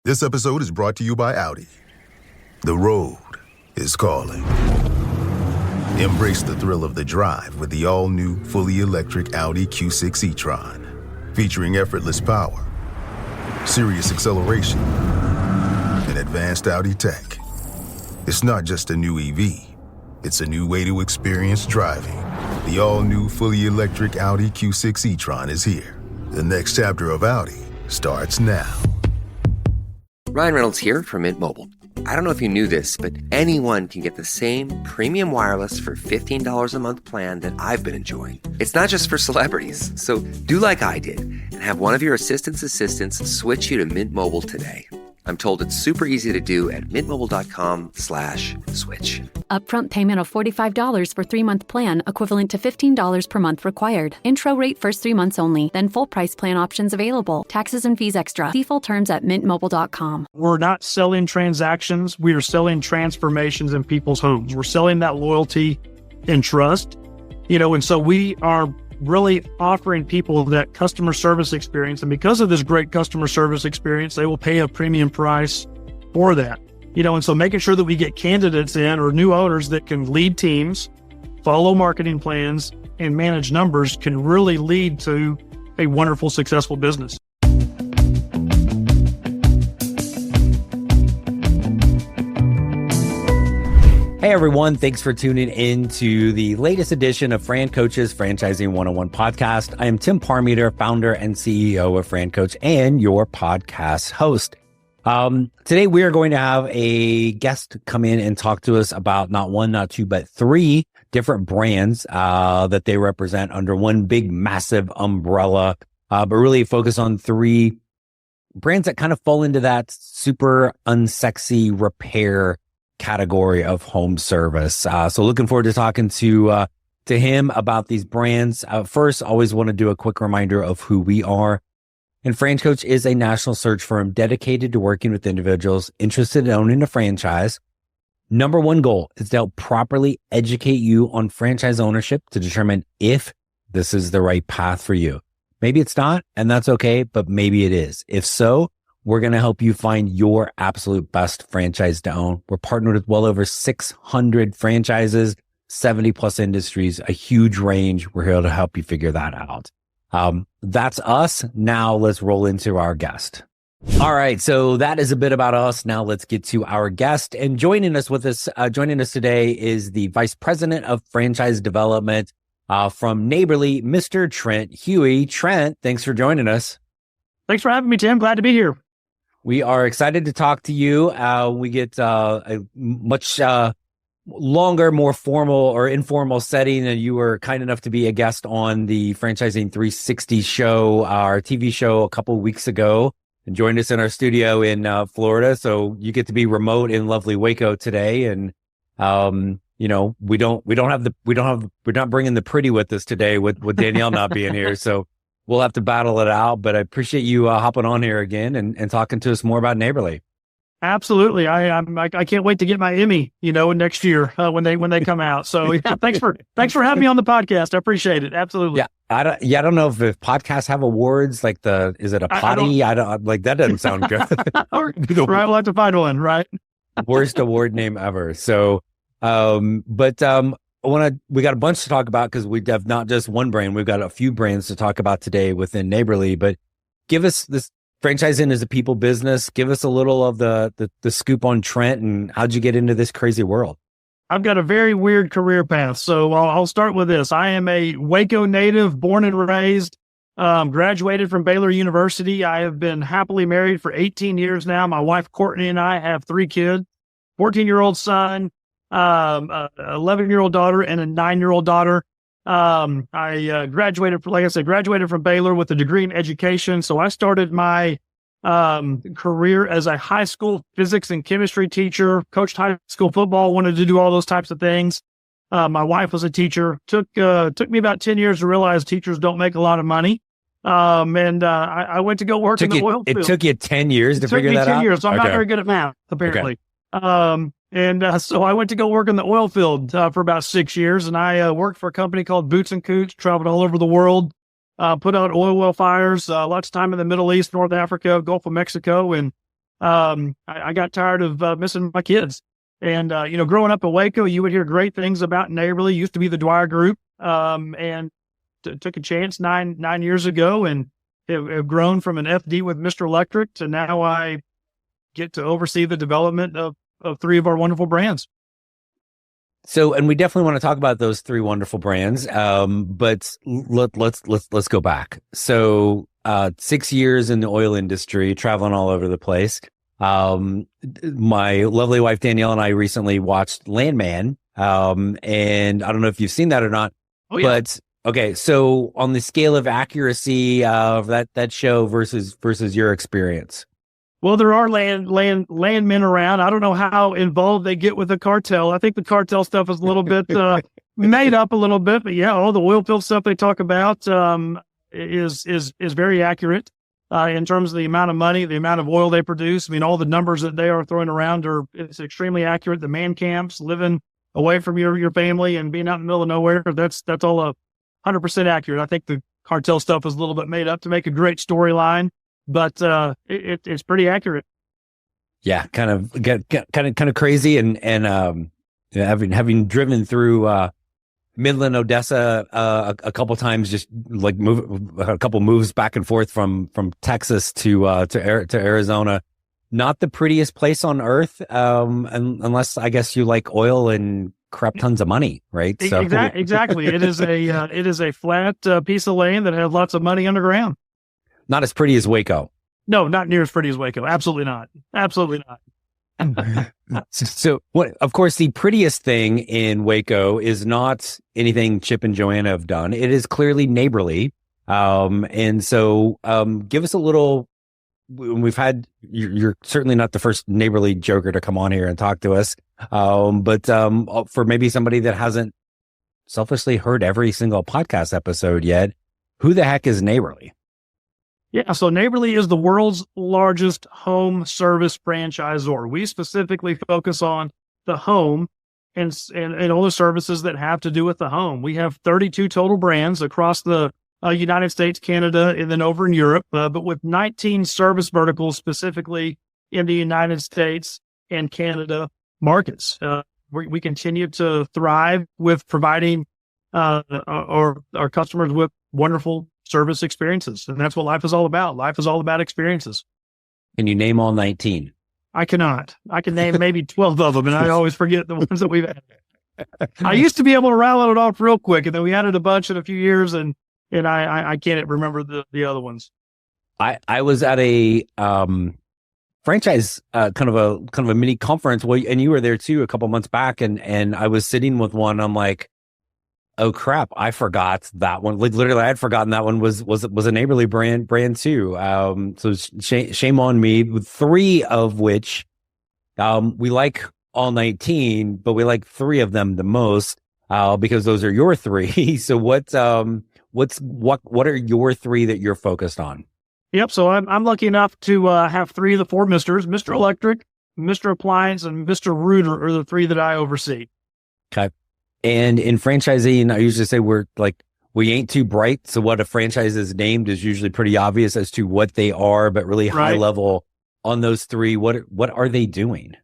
This episode is brought to you by Audi. The road is calling. Embrace the thrill of the drive with the all-new, fully electric Audi Q6 e-tron. Featuring effortless power, serious acceleration, and advanced Audi tech. It's not just a new EV. It's a new way to experience driving. The all-new, fully electric Audi Q6 e-tron is here. The next chapter of Audi starts now. Ryan Reynolds here from Mint Mobile. I don't know if you knew this, but anyone can get the same premium wireless for $15 a month plan that I've been enjoying. It's not just for celebrities. So do like I did and have one of your assistants switch you to Mint Mobile today. I'm told it's super easy to do at mintmobile.com/switch. Upfront payment of $45 for 3-month plan, equivalent to $15 per month required. Intro rate first 3 months only, then full price plan options available. Taxes and fees extra. See full terms at mintmobile.com. We're not selling transactions. We are selling transformations in people's homes. We're selling that loyalty and trust, and so we are really offering people that customer service experience. And because of this great customer service experience, they will pay a premium price for that. And so making sure that we get candidates in or new owners that can lead teams, follow marketing plans, and manage numbers can really lead to a wonderful, successful business. Hey everyone, thanks for tuning in to the latest edition of Fran Coach's Franchising 101 podcast. I am Tim Parmeter, founder and CEO of Fran Coach and your podcast host. Today we are going to have a guest come in and talk to us about not one, not two, but 3 different brands that they represent under one big, massive umbrella, but really focus on 3 brands that kind of fall into that super unsexy repair category of home service. So looking forward to talking to him about these brands. First, always want to do a quick reminder of who we are. And Fran Coach is a national search firm dedicated to working with individuals interested in owning a franchise. Number one goal is to help properly educate you on franchise ownership to determine if this is the right path for you. Maybe it's not, and that's okay, but maybe it is. If so, we're going to help you find your absolute best franchise to own. We're partnered with well over 600 franchises, 70 plus industries, a huge range. We're here to help you figure that out. That's us. Now let's roll into our guest. All right. So that is a bit about us. Now let's get to our guest. And joining us today is the Vice President of Franchise Development from Neighborly, Mr. Trent Huey. Trent, thanks for joining us. Thanks for having me, Tim. Glad to be here. We are excited to talk to you. We get a much longer, more formal or informal setting, and you were kind enough to be a guest on the Franchising 360 show, our TV show, a couple of weeks ago, and joined us in our studio in Florida. So you get to be remote in lovely Waco today, and we're not bringing the pretty with us today with Danielle not being here. So we'll have to battle it out, but I appreciate you hopping on here again and talking to us more about Neighborly. Absolutely. I can't wait to get my Emmy, next year when they come out. So yeah, thanks for having me on the podcast. I appreciate it. Absolutely. Yeah. I don't know if podcasts have awards like is it a potty? I don't like that. Doesn't sound good. Right. We'll have to find one. Right. Worst award name ever. So, we got a bunch to talk about because we have not just one brand. We've got a few brands to talk about today within Neighborly, but give us this. Franchising is a people business. Give us a little of the scoop on Trent and how'd you get into this crazy world? I've got a very weird career path. So I'll start with this. I am a Waco native, born and raised, graduated from Baylor University. I have been happily married for 18 years now. My wife, Courtney, and I have 3 kids, 14-year-old son, 11-year-old daughter, and a 9-year-old daughter. I graduated from Baylor with a degree in education. So I started my career as a high school physics and chemistry teacher, coached high school football, wanted to do all those types of things. My wife was a teacher. Took me about 10 years to realize teachers don't make a lot of money. I went to go work in the oil field. It took you 10 years to figure that out? 10 years. So I'm not very good at math, apparently. Okay. So I went to go work in the oil field for about 6 years, and I worked for a company called Boots and Coots, traveled all over the world, put out oil well fires, lots of time in the Middle East, North Africa, Gulf of Mexico, and I got tired of missing my kids. And, growing up in Waco, you would hear great things about Neighborly. Used to be the Dwyer Group, and took a chance nine years ago, and have grown from an FD with Mr. Electric to now I get to oversee the development of three of our wonderful brands. So, and we definitely want to talk about those three wonderful brands. But let's go back. So, 6 years in the oil industry, traveling all over the place. My lovely wife Danielle and I recently watched Landman. And I don't know if you've seen that or not. Oh, yeah. But okay, so on the scale of accuracy of that show versus your experience. Well, there are landmen around. I don't know how involved they get with the cartel. I think the cartel stuff is a little bit made up a little bit, but yeah, all the oil field stuff they talk about is very accurate in terms of the amount of money, the amount of oil they produce. I mean, all the numbers that they are throwing around it's extremely accurate. The man camps, living away from your family and being out in the middle of nowhere, that's all 100% accurate. I think the cartel stuff is a little bit made up to make a great storyline. But it's pretty accurate. Yeah, kind of crazy, and having driven through Midland, Odessa a couple times, just like a couple moves back and forth from Texas to Arizona. Not the prettiest place on earth, unless I guess you like oil and crap tons of money, right? So exactly. It is a flat piece of land that has lots of money underground. Not as pretty as Waco. No, not near as pretty as Waco. Absolutely not. Absolutely not. So, of course, the prettiest thing in Waco is not anything Chip and Joanna have done. It is clearly Neighborly. And so give us a little, we've had, you're certainly not the first Neighborly joker to come on here and talk to us. But for maybe somebody that hasn't selfishly heard every single podcast episode yet, who the heck is Neighborly? Yeah, so Neighborly is the world's largest home service franchisor. We specifically focus on the home and all the services that have to do with the home. We have 32 total brands across the United States, Canada, and then over in Europe, but with 19 service verticals specifically in the United States and Canada markets. We continue to thrive with providing our customers with wonderful service experiences. And that's what life is all about. Life is all about experiences. Can you name all 19? I cannot. I can name maybe 12 of them, and I always forget the ones that we've had. I used to be able to rattle it off real quick, and then we added a bunch in a few years, and I can't remember the other ones. I was at a franchise kind of a mini conference, and you were there too a couple months back, and I was sitting with one. I'm like, oh crap, I forgot that one. Like literally I had forgotten that one was a Neighborly brand too. So shame on me. Three of which we like all 19, but we like three of them the most because those are your three. So what are your three that you're focused on? Yep. So I'm lucky enough to have three of the four Misters: Mr. Electric, Mr. Appliance, and Mr. Rooter are the three that I oversee. Okay. And in franchising, I usually say we ain't too bright. So what a franchise is named is usually pretty obvious as to what they are, but really high level on those three. What are they doing?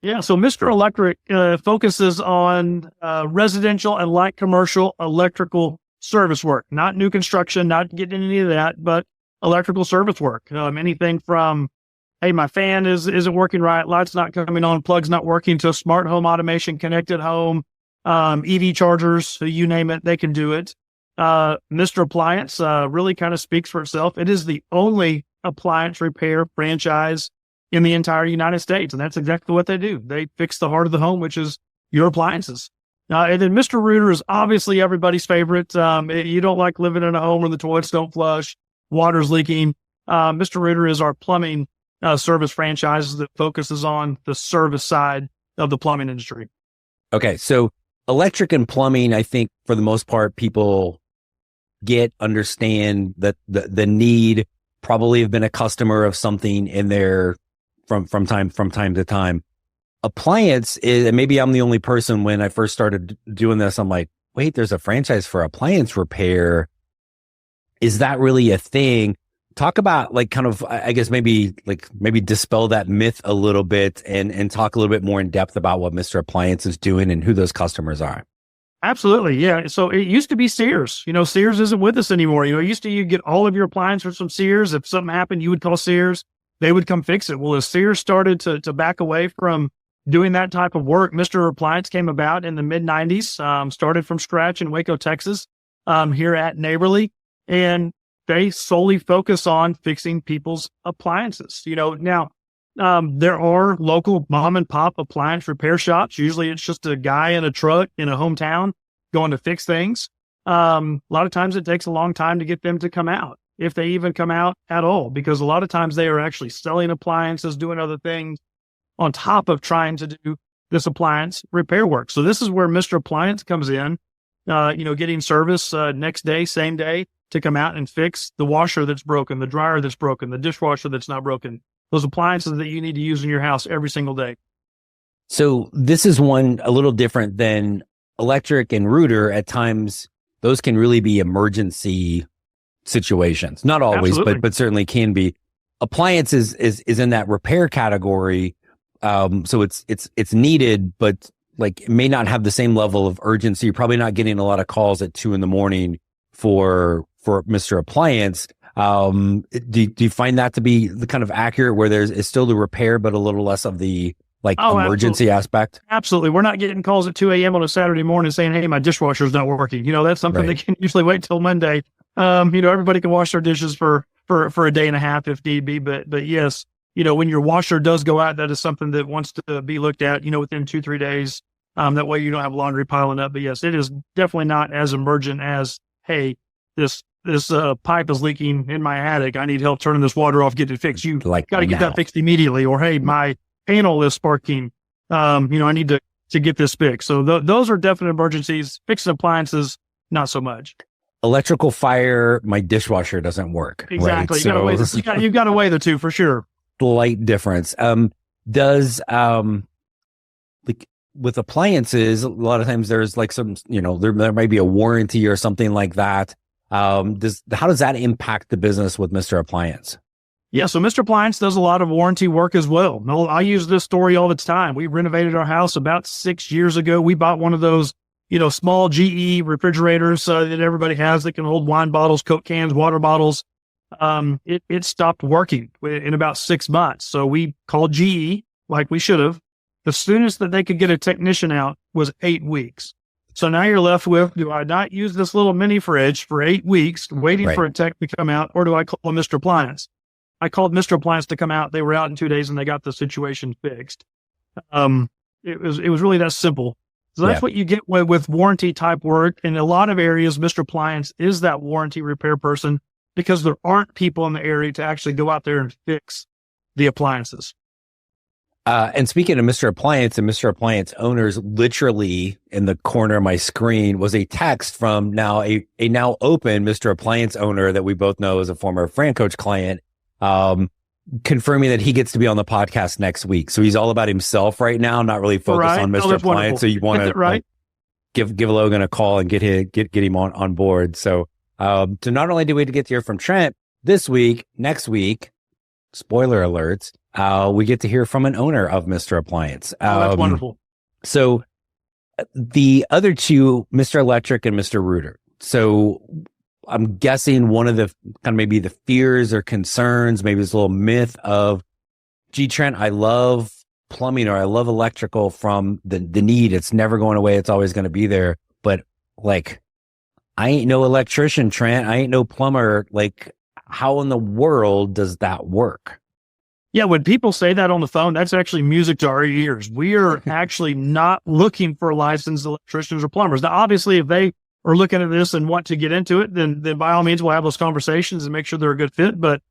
Yeah. So Mr. Electric focuses on residential and light commercial electrical service work, not new construction, not getting any of that, but electrical service work. Anything from, hey, my fan isn't working right, light's not coming on, plug's not working, to smart home automation, connected home, EV chargers, so you name it, they can do it. Mr. Appliance really kind of speaks for itself. It is the only appliance repair franchise in the entire United States, and that's exactly what they do. They fix the heart of the home, which is your appliances. And then Mr. Rooter is obviously everybody's favorite. You don't like living in a home where the toilets don't flush, water's leaking. Mr. Rooter is our plumbing service franchise that focuses on the service side of the plumbing industry. Okay, so electric and plumbing, I think for the most part, people understand that the need, probably have been a customer of something in there from time to time. Appliance is, and maybe I'm the only person when I first started doing this, I'm like, wait, there's a franchise for appliance repair. Is that really a thing? Talk about like kind of, I guess maybe dispel that myth a little bit and talk a little bit more in depth about what Mr. Appliance is doing and who those customers are. Absolutely. Yeah. So it used to be Sears. Sears isn't with us anymore. It used to, you get all of your appliances from Sears. If something happened, you would call Sears. They would come fix it. Well, as Sears started to back away from doing that type of work, Mr. Appliance came about in the mid 90s, started from scratch in Waco, Texas, here at Neighborly. And they solely focus on fixing people's appliances. Now, there are local mom and pop appliance repair shops. Usually it's just a guy in a truck in a hometown going to fix things. A lot of times it takes a long time to get them to come out, if they even come out at all, because a lot of times they are actually selling appliances, doing other things on top of trying to do this appliance repair work. So this is where Mr. Appliance comes in, getting service next day, same day, to come out and fix the washer that's broken, the dryer that's broken, the dishwasher that's not broken, those appliances that you need to use in your house every single day. So this is one a little different than electric and router. At times, those can really be emergency situations. Not always, but certainly can be. Appliance is in that repair category. So it's needed, but like it may not have the same level of urgency. You're probably not getting a lot of calls at 2 a.m. for Mr. Appliance. Do you find that to be the kind of accurate where it's still the repair, but a little less of the emergency aspect? Absolutely. We're not getting calls at 2 a.m. on a Saturday morning saying, hey, my dishwasher's not working. That's something that can usually wait till Monday. Everybody can wash their dishes for a day and a half if need be. But yes, when your washer does go out, that is something that wants to be looked at, within 2-3 days. That way you don't have laundry piling up. But yes, it is definitely not as emergent as, hey, this pipe is leaking in my attic. I need help turning this water off, get it fixed. You got to get that fixed immediately. Or, hey, my panel is sparking. I need to get this fixed. So those are definite emergencies. Fixing appliances, not so much. Electrical fire, my dishwasher doesn't work. Exactly. Right? You've got to weigh the two for sure. Slight difference. Does with appliances, a lot of times there's like some, there might be a warranty or something like that. How does that impact the business with Mr. Appliance? Yeah, so Mr. Appliance does a lot of warranty work as well. I use this story all the time. We renovated our house about 6 years ago. We bought one of those, small GE refrigerators that everybody has that can hold wine bottles, Coke cans, water bottles. It stopped working in about 6 months. So we called GE, like we should have. The soonest that they could get a technician out was 8 weeks. So now you're left with, do I not use this little mini fridge for 8 weeks waiting for a tech to come out, or do I call Mr. Appliance? I called Mr. Appliance to come out. They were out in 2 days and they got the situation fixed. It was really that simple. So that's what you get with warranty type work. In a lot of areas, Mr. Appliance is that warranty repair person because there aren't people in the area to actually go out there and fix the appliances. And speaking of Mr. Appliance and Mr. Appliance owners, literally in the corner of my screen was a text from a now open Mr. Appliance owner that we both know is a former Fran Coach client, confirming that he gets to be on the podcast next week. So he's all about himself right now, not really focused on Mr. Appliance. Wonderful. So you want to give Logan a call and get him on board. So so not only do we get to hear from Trent this week, next week, spoiler alerts, we get to hear from an owner of Mr. Appliance. That's wonderful. So the other two, Mr. Electric and Mr. Router. So I'm guessing one of the kind of maybe the fears or concerns, maybe this little myth of, gee, Trent, I love plumbing or I love electrical from the need. It's never going away. It's always going to be there. But like, I ain't no electrician, Trent. I ain't no plumber. Like, how in the world does that work? Yeah, when people say that on the phone, that's actually music to our ears. We are actually not looking for licensed electricians or plumbers. Now, obviously, if they are looking at this and want to get into it, then by all means, we'll have those conversations and make sure they're a good fit. But,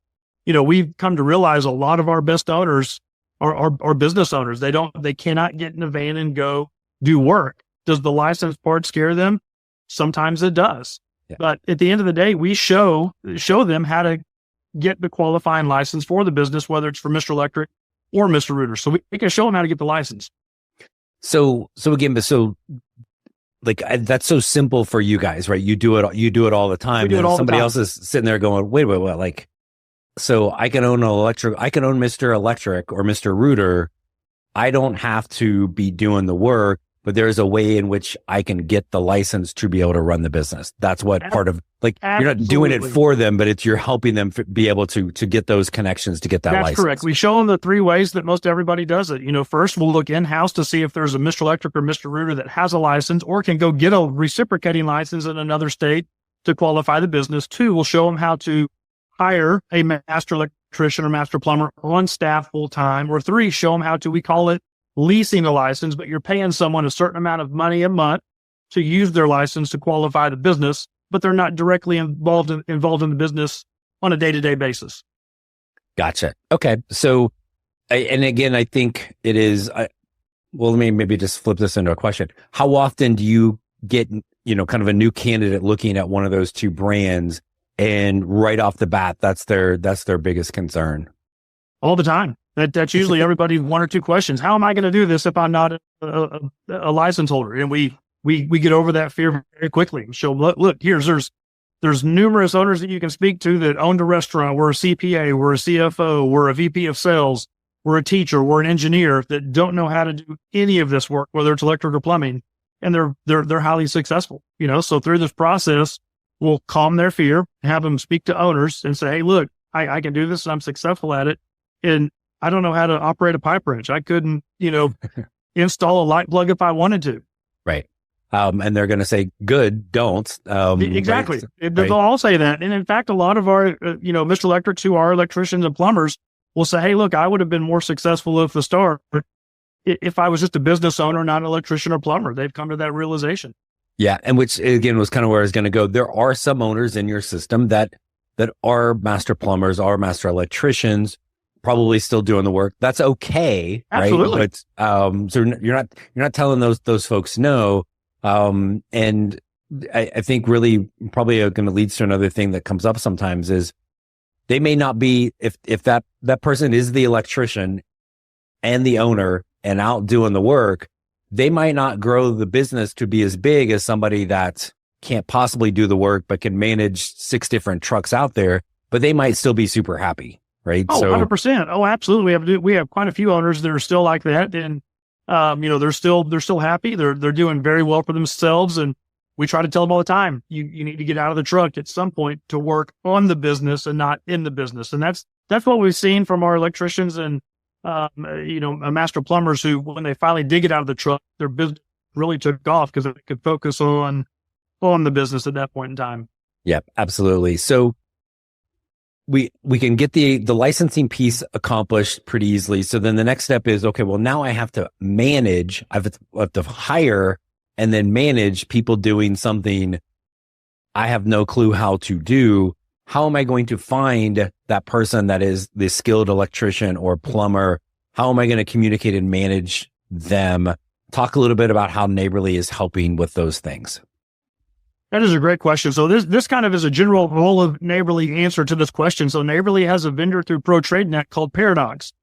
we've come to realize a lot of our best owners are business owners. They cannot get in a van and go do work. Does the license part scare them? Sometimes it does. Yeah. But at the end of the day, we show them how to get the qualifying license for the business, whether it's for Mr. Electric or Mr. Router. So we can show them how to get the license. So like that's so simple for you guys, right? You do it all the time. We do it all Somebody the time. else is sitting there going, wait, like So I can own Mr. Electric or Mr. Rooter. I don't have to be doing the work, but there's a way in which I can get the license to be able to run the business. That's what part of, like, Absolutely. You're not doing it for them, but you're helping them be able to get those connections to get that license. That's correct. We show them the 3 ways that most everybody does it. First we'll look in-house to see if there's a Mr. Electric or Mr. Rooter that has a license or can go get a reciprocating license in another state to qualify the business. 2, we'll show them how to hire a master electrician or master plumber on staff full time. Or 3, show them how to, we call it leasing a license, but you're paying someone a certain amount of money a month to use their license to qualify the business, but they're not directly involved in the business on a day-to-day basis. Gotcha. Okay. So, and again, I think it is, well, let me maybe just flip this into a question. How often do you get, kind of a new candidate looking at one of those 2 brands, and right off the bat, that's their biggest concern? All the time. That's usually everybody's 1 or 2 questions. How am I going to do this if I'm not a license holder? And we get over that fear very quickly. So look, there's numerous owners that you can speak to that owned a restaurant. We're a CPA, we're a CFO, we're a VP of sales, we're a teacher, we're an engineer that don't know how to do any of this work, whether it's electric or plumbing, and they're highly successful. So through this process, we'll calm their fear, have them speak to owners and say, hey, look, I can do this and I'm successful at it. And I don't know how to operate a pipe wrench. I couldn't, install a light plug if I wanted to. Right. And they're going to say, good, don't. Exactly. Right. They'll all say that. And in fact, a lot of our, Mr. Electrics who are electricians and plumbers will say, hey, look, I would have been more successful at the start if I was just a business owner, not an electrician or plumber. They've come to that realization. Yeah. And which, again, was kind of where I was going to go. There are some owners in your system that are master plumbers, are master electricians, probably still doing the work. That's okay. Absolutely. Right? But, so you're not telling those folks no. And I think really probably going to lead to another thing that comes up sometimes is they may not be, if that person is the electrician and the owner and out doing the work, they might not grow the business to be as big as somebody that can't possibly do the work, but can manage 6 different trucks out there, but they might still be super happy. Right. Oh, 100%. Oh, absolutely. We have quite a few owners that are still like that. And, they're still happy. They're doing very well for themselves. And we try to tell them all the time, you need to get out of the truck at some point to work on the business and not in the business. And that's what we've seen from our electricians and, master plumbers who, when they finally did get out of the truck, their business really took off because they could focus on the business at that point in time. Yeah, absolutely. So we can get the licensing piece accomplished pretty easily. So then the next step is, okay, well, now I have to manage, I have to hire and then manage people doing something I have no clue how to do. How am I going to find that person that is the skilled electrician or plumber? How am I going to communicate and manage them? Talk a little bit about how Neighborly is helping with those things. That is a great question. So this kind of is a general role of Neighborly answer to this question. So Neighborly has a vendor through ProTradeNet called Paradox.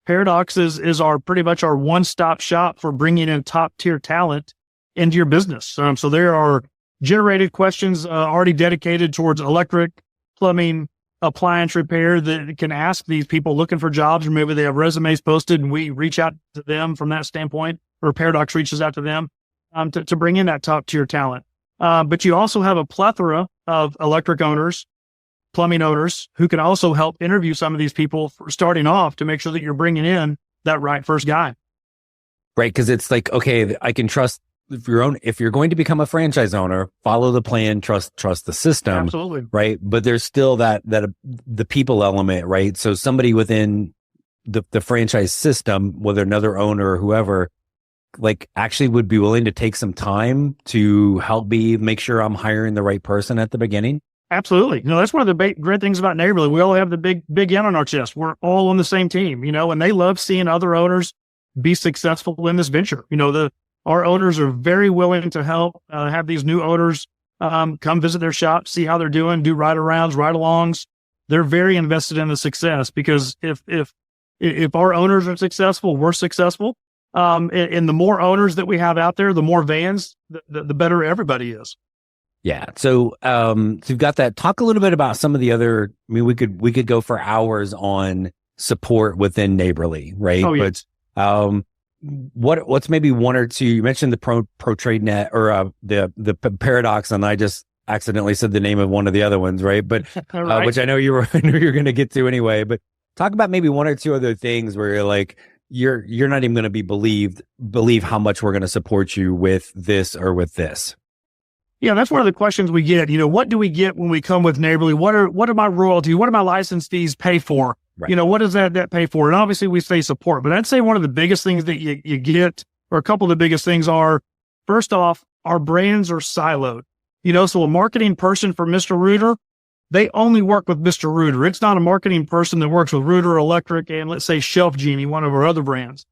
Paradox is pretty much our one-stop shop for bringing in top-tier talent into your business. So there are generated questions already dedicated towards electric, plumbing, appliance repair that can ask these people looking for jobs, or maybe they have resumes posted and we reach out to them from that standpoint, or Paradox reaches out to them to bring in that top-tier talent. But you also have a plethora of electric owners, plumbing owners who can also help interview some of these people for starting off to make sure that you're bringing in that right first guy. Right. Because it's like, okay, I can trust if you're going to become a franchise owner, follow the plan, trust the system. Absolutely. Right. But there's still that the people element, right? So somebody within the franchise system, whether another owner or whoever, like actually would be willing to take some time to help me make sure I'm hiring the right person at the beginning. Absolutely. That's one of the great things about Neighborly. We all have the big N on our chest. We're all on the same team, and they love seeing other owners be successful in this venture. Our owners are very willing to help, have these new owners, come visit their shop, see how they're doing, do ride-arounds, ride-alongs. They're very invested in the success because if our owners are successful, we're successful. And the more owners that we have out there, the more vans, the better everybody is. Yeah. So you've got that. Talk a little bit about some of the other, I mean, we could go for hours on support within Neighborly, right? Oh, yes. But what's maybe one or two, you mentioned the pro trade net or the paradox, and I just accidentally said the name of one of the other ones, right? But Right. which I know you're going to get to anyway, but talk about maybe one or two other things where you're like, you're not even going to believe how much we're going to support you with this or with this. Yeah, that's one of the questions we get. What do we get when we come with Neighborly? What are my royalties? What do my license fees pay for? Right. What does that pay for? And obviously we say support, but I'd say one of the biggest things that you get, or a couple of the biggest things are, first off, our brands are siloed. So a marketing person for Mr. Rooter, they only work with Mr. Rooter. It's not a marketing person that works with Rooter Electric and, let's say, Shelf Genie, one of our other brands.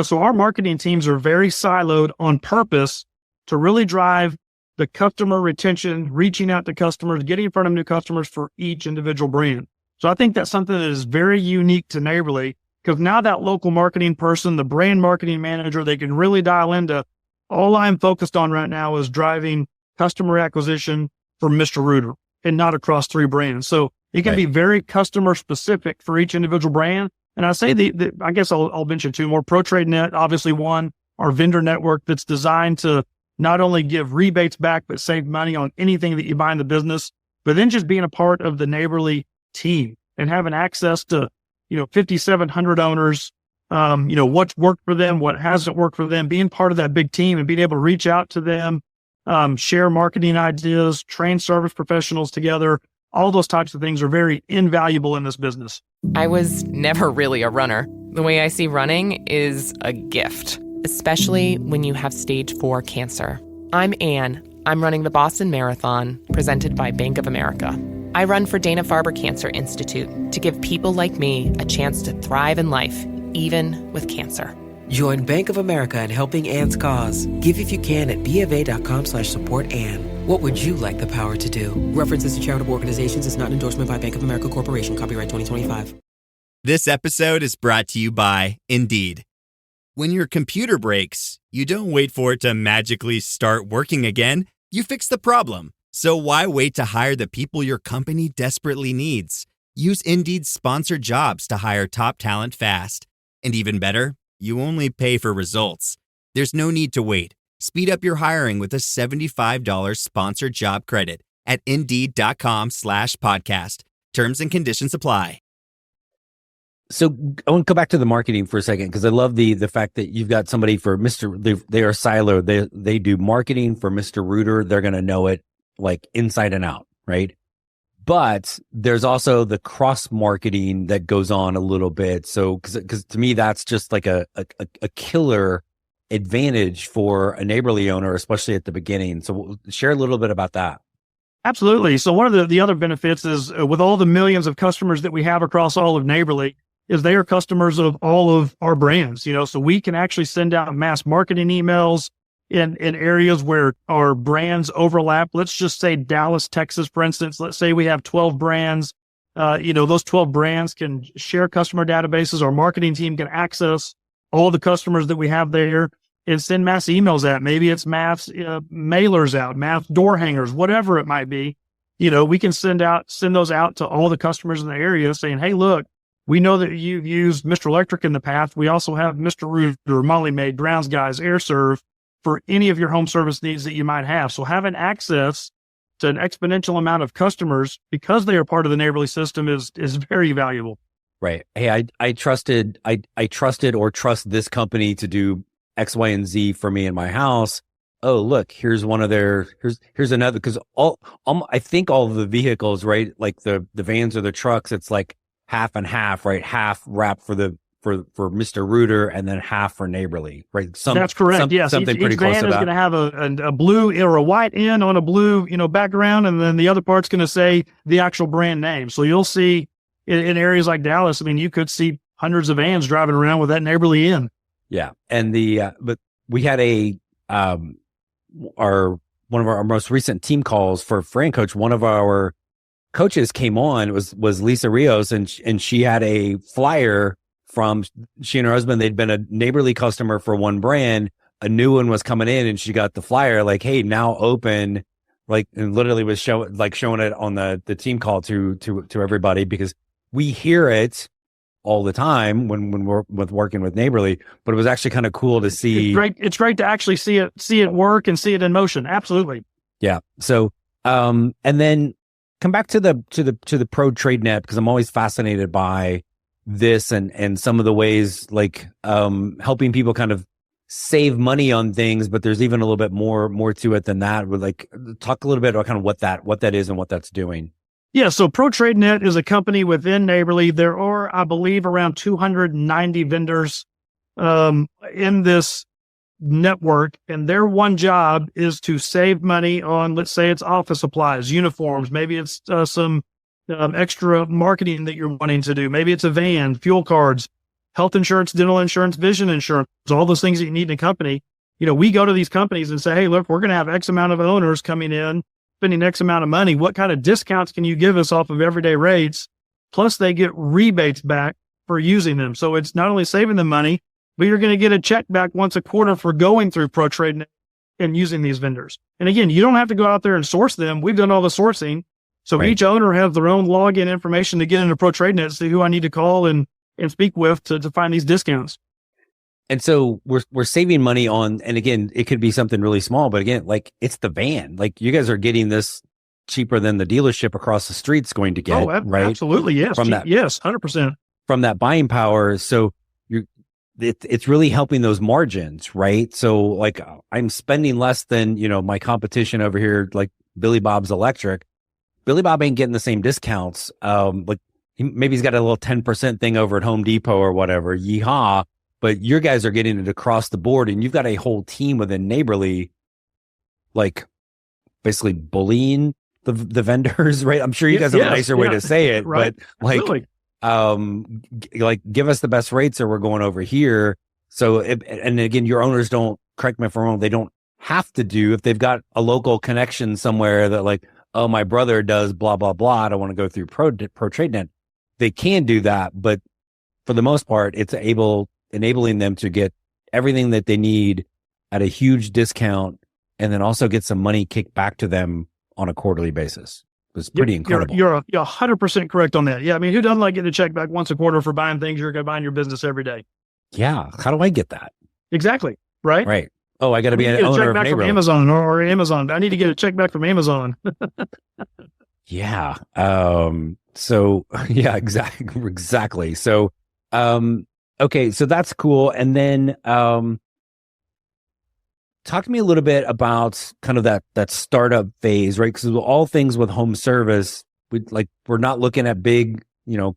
So our marketing teams are very siloed on purpose to really drive the customer retention, reaching out to customers, getting in front of new customers for each individual brand. So I think that's something that is very unique to Neighborly, because now that local marketing person, the brand marketing manager, they can really dial into, all I'm focused on right now is driving customer acquisition for Mr. Rooter and not across 3 brands. So it can be very customer specific for each individual brand. And I say I guess I'll mention 2 more. ProTradeNet, obviously one, our vendor network that's designed to not only give rebates back, but save money on anything that you buy in the business, but then just being a part of the Neighborly team and having access to, 5,700 owners, what's worked for them, what hasn't worked for them, being part of that big team and being able to reach out to them, share marketing ideas, train service professionals together. All those types of things are very invaluable in this business. I was never really a runner. The way I see running is a gift, especially when you have stage 4 cancer. I'm Anne. I'm running the Boston Marathon, presented by Bank of America. I run for Dana-Farber Cancer Institute to give people like me a chance to thrive in life, even with cancer. Join Bank of America in helping Anne's cause. Give if you can at BofA.com/supportAnne. What would you like the power to do? References to charitable organizations is not an endorsement by Bank of America Corporation. Copyright 2025. This episode is brought to you by Indeed. When your computer breaks, you don't wait for it to magically start working again. You fix the problem. So why wait to hire the people your company desperately needs? Use Indeed's sponsored jobs to hire top talent fast. And even better, you only pay for results. There's no need to wait. Speed up your hiring with a $75 sponsored job credit at Indeed.com/podcast. Terms and conditions apply. So I want to go back to the marketing for a second, because I love the fact that you've got somebody for Mr. They are siloed. They do marketing for Mr. Rooter. They're going to know it like inside and out, right? But there's also the cross marketing that goes on a little bit. So because to me, that's just like a killer advantage for a Neighborly owner, especially at the beginning. So share a little bit about that. Absolutely. So one of the other benefits is with all the millions of customers that we have across all of Neighborly, is they are customers of all of our brands, so we can actually send out mass marketing emails in areas where our brands overlap. Let's just say Dallas, Texas, for instance. Let's say we have 12 brands. Those 12 brands can share customer databases. Our marketing team can access all the customers that we have there and send mass emails out. Maybe it's mass mailers out, mass door hangers, whatever it might be. We can send those out to all the customers in the area saying, hey, look, we know that you've used Mr. Electric in the past. We also have Mr. Rooter, Molly Maid, Grounds Guys, Air Serve for any of your home service needs that you might have. So having access to an exponential amount of customers because they are part of the Neighborly system is very valuable. Right. Hey, I trusted or trust this company to do X, Y, and Z for me in my house. Oh, look, here's one of their, here's another, because I think all of the vehicles, right? Like the vans or the trucks, it's like half and half, right? Half wrapped for Mr. Rooter and then half for Neighborly, right? That's correct. Yes. Something pretty each close van to is that. going to have a blue or a white end on a blue, background. And then the other part's going to say the actual brand name. So you'll see in areas like Dallas, you could see hundreds of vans driving around with that Neighborly in. Yeah. And but we had one of our most recent team calls for Fran Coach. One of our coaches came on, was Lisa Rios, and she had a flyer from, she and her husband, they'd been a Neighborly customer for one brand. A new one was coming in and she got the flyer like, hey, now open like, and literally was showing it on the team call to everybody, because we hear it all the time when we're working with Neighborly, but it was actually kind of cool to see. It's great to actually see it work and see it in motion. Absolutely. Yeah. So, and then come back to the Pro Trade Net, because I'm always fascinated by this and some of the ways, like, helping people kind of save money on things, but there's even a little bit more to it than that. Would like talk a little bit about kind of what that is and what that's doing. Yeah, so Pro Trade Net is a company within Neighborly. There are, I believe, around 290 vendors in this network, and their one job is to save money on, let's say it's office supplies, uniforms, maybe it's some extra marketing that you're wanting to do, maybe it's a van, fuel cards, health insurance, dental insurance, vision insurance, all those things that you need in a company. You know, we go to these companies and say, hey, look, we're going to have X amount of owners coming in, spending X amount of money. What kind of discounts can you give us off of everyday rates? Plus they get rebates back for using them. So it's not only saving them money, but you're going to get a check back once a quarter for going through Pro Trade Net and using these vendors. And again, you don't have to go out there and source them. We've done all the sourcing. So Each owner has their own login information to get into Pro Trade Net, see who I need to call and speak with to find these discounts. And so we're saving money on, and again, it could be something really small, but again, like, it's the van. Like, you guys are getting this cheaper than the dealership across the street's going to get, right? Absolutely, yes. Yes, 100%. From that buying power. So it's really helping those margins, right? So, like, I'm spending less than, my competition over here, like Billy Bob's Electric. Billy Bob ain't getting the same discounts. Like, maybe he's got a little 10% thing over at Home Depot or whatever. Yeehaw. But your guys are getting it across the board, and you've got a whole team within Neighborly, like, basically bullying the vendors, right? I'm sure you guys have a nicer way to say it, right. But like, like, give us the best rates or we're going over here. So, and again, your owners don't, correct me if I'm wrong, they don't have to do, if they've got a local connection somewhere that, like, oh, my brother does blah, blah, blah, I don't want to go through Pro Trade Net. They can do that, but for the most part, it's enabling them to get everything that they need at a huge discount, and then also get some money kicked back to them on a quarterly basis. It's pretty incredible. You're 100% correct on that. Yeah, I mean, who doesn't like getting a check back once a quarter for buying things you're going to buy in your business every day? Yeah. How do I get that? Exactly. Right? Right. Oh, I got to be an owner of Neighborly. From Amazon or Amazon. I need to get a check back from Amazon. Yeah. So yeah, exactly. So, okay. So that's cool. And then, talk to me a little bit about kind of that startup phase, right? Because all things with home service, we're not looking at big,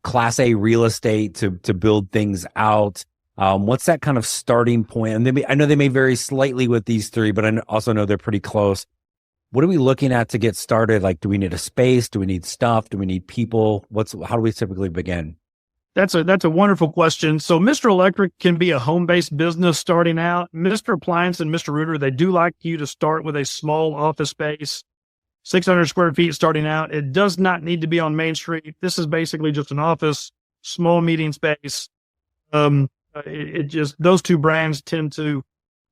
class A real estate to build things out. What's that kind of starting point? And I know they may vary slightly with these three, but I also know they're pretty close. What are we looking at to get started? Like, do we need a space? Do we need stuff? Do we need people? How do we typically begin? That's a wonderful question. So Mr. Electric can be a home-based business starting out. Mr. Appliance and Mr. Rooter, they do like you to start with a small office space, 600 square feet starting out. It does not need to be on Main Street. This is basically just an office, small meeting space. Those two brands tend to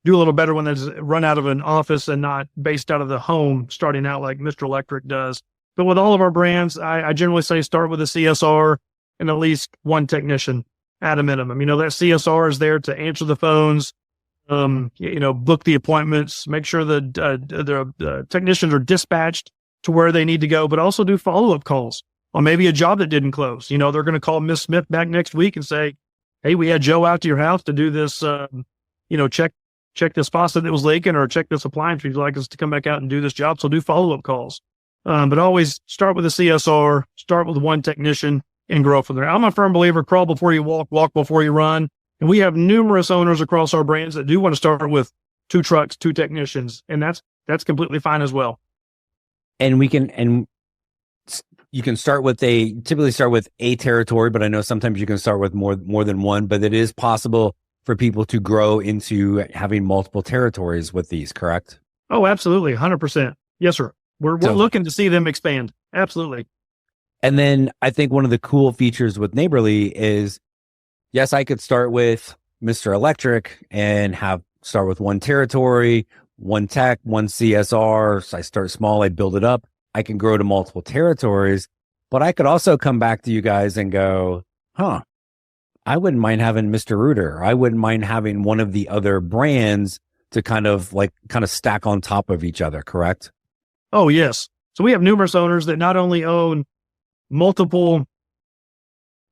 do a little better when they run out of an office and not based out of the home starting out like Mr. Electric does. But with all of our brands, I generally say start with a CSR and at least one technician at a minimum. That CSR is there to answer the phones, book the appointments, make sure the technicians are dispatched to where they need to go, but also do follow-up calls on maybe a job that didn't close. They're going to call Miss Smith back next week and say, hey, we had Joe out to your house to do this, check this faucet that was leaking, or check this appliance. Would you like us to come back out and do this job? So do follow-up calls. But always start with a CSR, start with one technician, and grow from there. I'm a firm believer, crawl before you walk before you run. And we have numerous owners across our brands that do want to start with 2 trucks, 2 technicians, and that's completely fine as well. And you can typically start with a territory, but I know sometimes you can start with more than one, but it is possible for people to grow into having multiple territories with these, correct? Oh, absolutely. 100%. Yes, sir. We're looking to see them expand. Absolutely. And then I think one of the cool features with Neighborly is, yes, I could start with Mr. Electric and start with one territory, one tech, one CSR. So I start small, I build it up. I can grow to multiple territories, but I could also come back to you guys and go, I wouldn't mind having Mr. Rooter. I wouldn't mind having one of the other brands to kind of stack on top of each other, correct? Oh, yes. So we have numerous owners that not only own multiple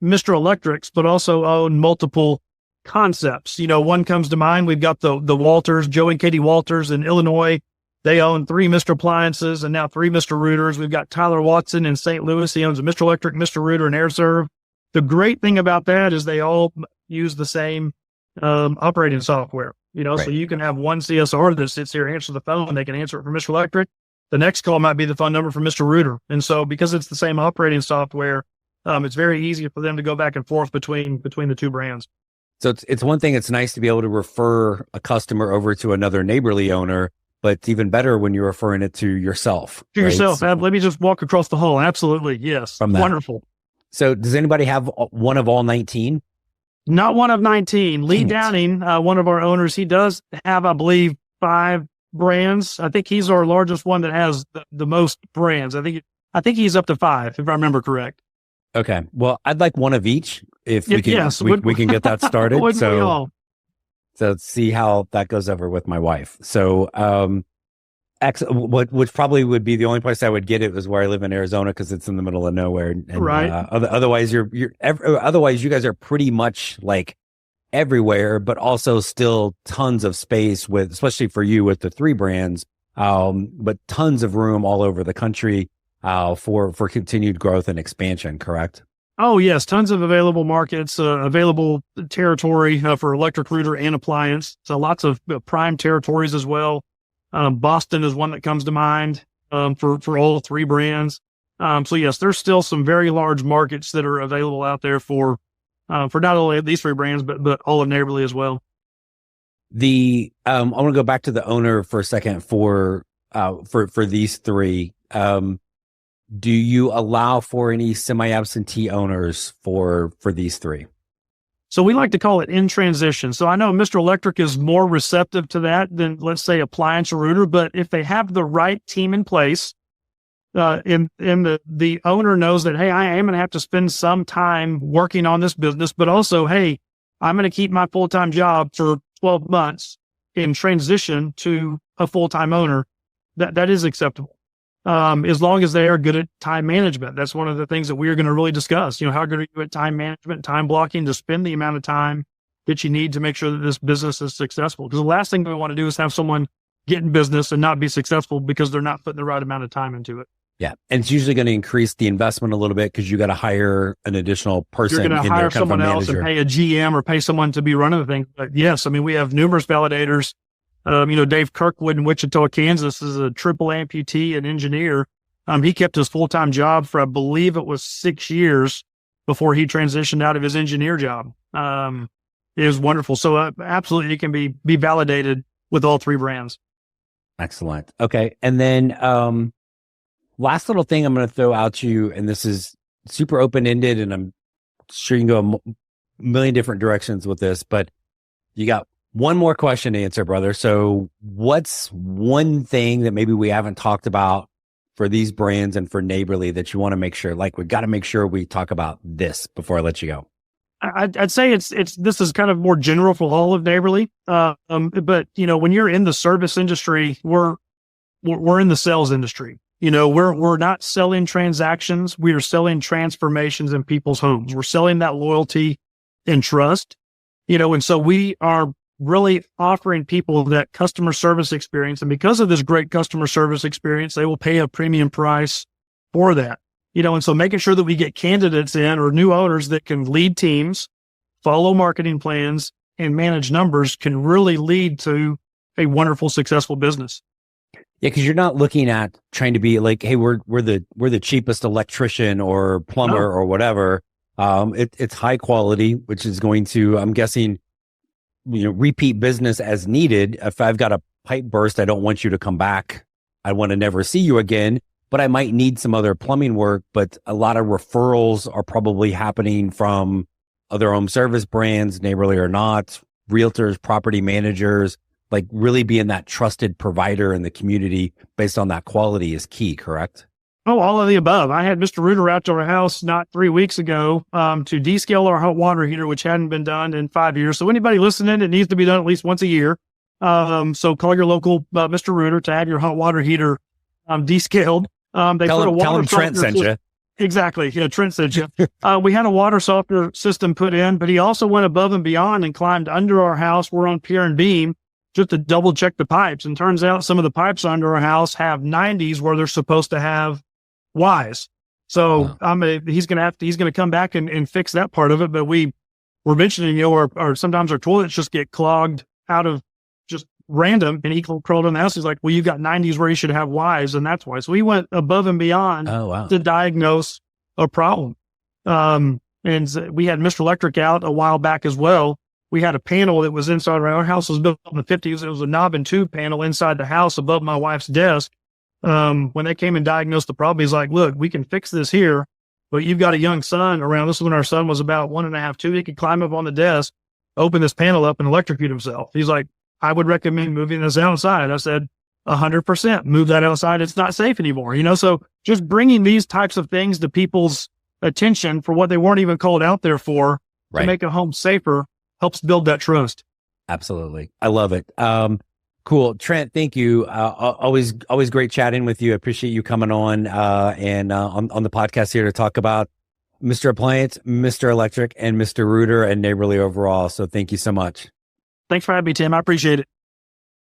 Mr. Electrics, but also own multiple concepts. One comes to mind. We've got the Walters, Joe and Katie Walters in Illinois. They own 3 Mr. Appliances and now 3 Mr. Rooters. We've got Tyler Watson in St. Louis. He owns a Mr. Electric, Mr. Rooter, and AirServe. The great thing about that is they all use the same operating software. Right. So you can have one CSR that sits here, answers the phone. They can answer it for Mr. Electric. The next call might be the phone number for Mr. Rooter. And so because it's the same operating software, it's very easy for them to go back and forth between the two brands. So it's one thing, it's nice to be able to refer a customer over to another neighborly owner, but it's even better when you're referring it to yourself. To yourself. Let me just walk across the hall. Absolutely. Yes. Wonderful. So does anybody have one of all 19? Not one of 19. Lee Downing, one of our owners, he does have, I believe, 5 brands. I think he's our largest one that has the most brands. I think he's up to 5, if I remember correct. Okay. Well, I'd like one of each if we can. Yes, we can get that started. So see how that goes over with my wife. So, which probably would be the only place I would get it was where I live in Arizona because it's in the middle of nowhere. And, right. Otherwise, otherwise you guys are pretty much like everywhere, but also still tons of space with, especially for you with the 3 brands, but tons of room all over the country. For continued growth and expansion, correct? Oh, yes. Tons of available markets, available territory for Electric Rooter and Appliance. So lots of prime territories as well. Boston is one that comes to mind for all 3 brands. So, yes, there's still some very large markets that are available out there for not only these 3 brands, but all of Neighborly as well. I want to go back to the owner for a second for these 3. Do you allow for any semi-absentee owners for these 3? So we like to call it in transition. So I know Mr. Electric is more receptive to that than, let's say, Appliance or Rooter, but if they have the right team in place, and the owner knows that, hey, I am going to have to spend some time working on this business, but also, hey, I'm going to keep my full-time job for 12 months in transition to a full-time owner, that is acceptable. As long as they are good at time management. That's one of the things that we're going to really discuss. How good are you at time management, time blocking to spend the amount of time that you need to make sure that this business is successful? Because the last thing we want to do is have someone get in business and not be successful because they're not putting the right amount of time into it. Yeah. And it's usually going to increase the investment a little bit because you got to hire an additional person. You're going to hire someone else and pay a GM or pay someone to be running the thing. But yes, I mean, we have numerous validators. Dave Kirkwood in Wichita, Kansas is a triple amputee and engineer. He kept his full-time job for, I believe it was 6 years before he transitioned out of his engineer job. It was wonderful. So absolutely it can be validated with all 3 brands. Excellent. Okay. And then, last little thing I'm going to throw out to you, and this is super open-ended and I'm sure you can go a million different directions with this, but you got one more question to answer, brother. So what's one thing that maybe we haven't talked about for these brands and for Neighborly that you want to make sure, like we got to make sure we talk about this before I let you go? I'd say this is kind of more general for all of Neighborly. But when you're in the service industry, we're in the sales industry. We're not selling transactions. We are selling transformations in people's homes. We're selling that loyalty and trust, and so we are really offering people that customer service experience. And because of this great customer service experience, they will pay a premium price for that, and so making sure that we get candidates in or new owners that can lead teams, follow marketing plans, and manage numbers can really lead to a wonderful, successful business. Yeah, because you're not looking at trying to be like, hey, we're the cheapest electrician or plumber or whatever. It's high quality, which is going to, I'm guessing, repeat business as needed. If I've got a pipe burst, I don't want you to come back. I want to never see you again, but I might need some other plumbing work. But a lot of referrals are probably happening from other home service brands, Neighborly or not, realtors, property managers. like really being that trusted provider in the community based on that quality is key, correct? Oh, all of the above. I had Mr. Reuter out to our house not 3 weeks ago to descale our hot water heater, which hadn't been done in 5 years. So anybody listening, it needs to be done at least once a year. So call your local Mr. Reuter to have your hot water heater descaled. Tell him Trent sent you. Exactly. Yeah, Trent sent you. We had a water softener system put in, but he also went above and beyond and climbed under our house. We're on pier and beam just to double check the pipes. And turns out some of the pipes under our house have 90s where they're supposed to have Ys. So he's going to come back and fix that part of it. But we were mentioning, or sometimes our toilets just get clogged out of just random, and he crawled in the house. He's like, well, you've got 90s where you should have Ys, and that's why. So we went above and beyond to diagnose a problem. And we had Mr. Electric out a while back as well. We had a panel that was inside our house was built in the 50s. It was a knob and tube panel inside the house above my wife's desk. When they came and diagnosed the problem, he's like, look, we can fix this here, but you've got a young son around. This is when our son was about 1.5, 2. He could climb up on the desk, open this panel up, and electrocute himself. He's like, I would recommend moving this outside. I said, 100% move that outside. It's not safe anymore. So just bringing these types of things to people's attention for what they weren't even called out there for to make a home safer helps build that trust. Absolutely. I love it. Cool. Trent, thank you. Always great chatting with you. I appreciate you coming on and on the podcast here to talk about Mr. Appliance, Mr. Electric, and Mr. Reuter and Neighborly overall. So thank you so much. Thanks for having me, Tim. I appreciate it.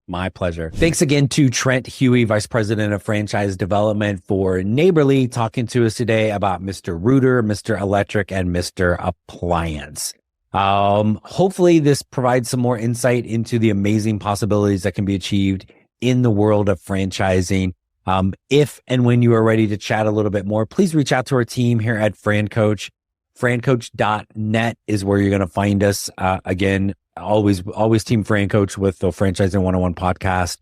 My pleasure. Thanks again to Trent Huey, Vice President of Franchise Development for Neighborly, talking to us today about Mr. Reuter, Mr. Electric, and Mr. Appliance. Hopefully this provides some more insight into the amazing possibilities that can be achieved in the world of franchising. If and when you are ready to chat a little bit more, please reach out to our team here at FranCoach. FranCoach.net is where you're going to find us. Again, always Team FranCoach with the Franchising 101 podcast.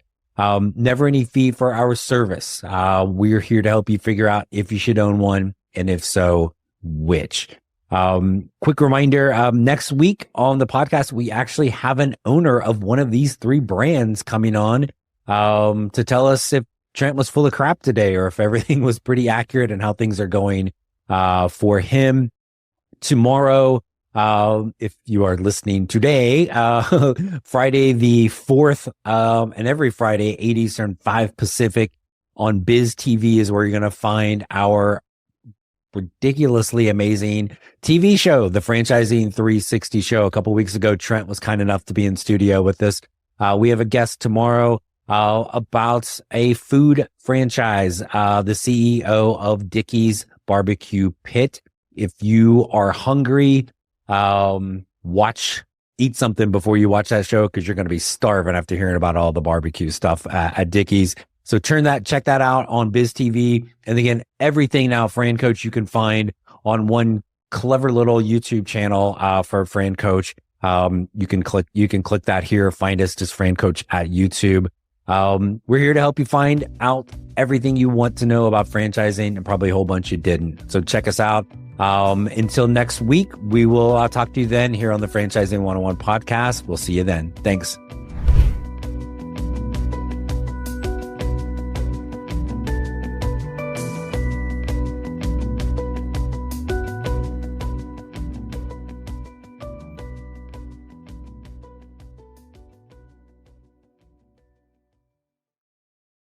Never any fee for our service. We're here to help you figure out if you should own one, and if so, which. Quick reminder, next week on the podcast, we actually have an owner of one of these 3 brands coming on to tell us if Trent was full of crap today or if everything was pretty accurate and how things are going for him. Tomorrow, if you are listening today, Friday the 4th, and every Friday, 8 Eastern, 5 Pacific on Biz TV is where you're going to find our ridiculously amazing TV show, the Franchising 360 show. A couple weeks ago, Trent was kind enough to be in studio with us. We have a guest tomorrow about a food franchise, the CEO of Dickey's Barbecue Pit. If you are hungry, eat something before you watch that show, because you're going to be starving after hearing about all the barbecue stuff at Dickey's. So check that out on Biz TV. And again, everything now FranCoach you can find on one clever little YouTube channel for FranCoach. You can click that here. Find us just FranCoach at YouTube. We're here to help you find out everything you want to know about franchising, and probably a whole bunch you didn't. So check us out. Until next week, we will talk to you then here on the Franchising 101 podcast. We'll see you then. Thanks.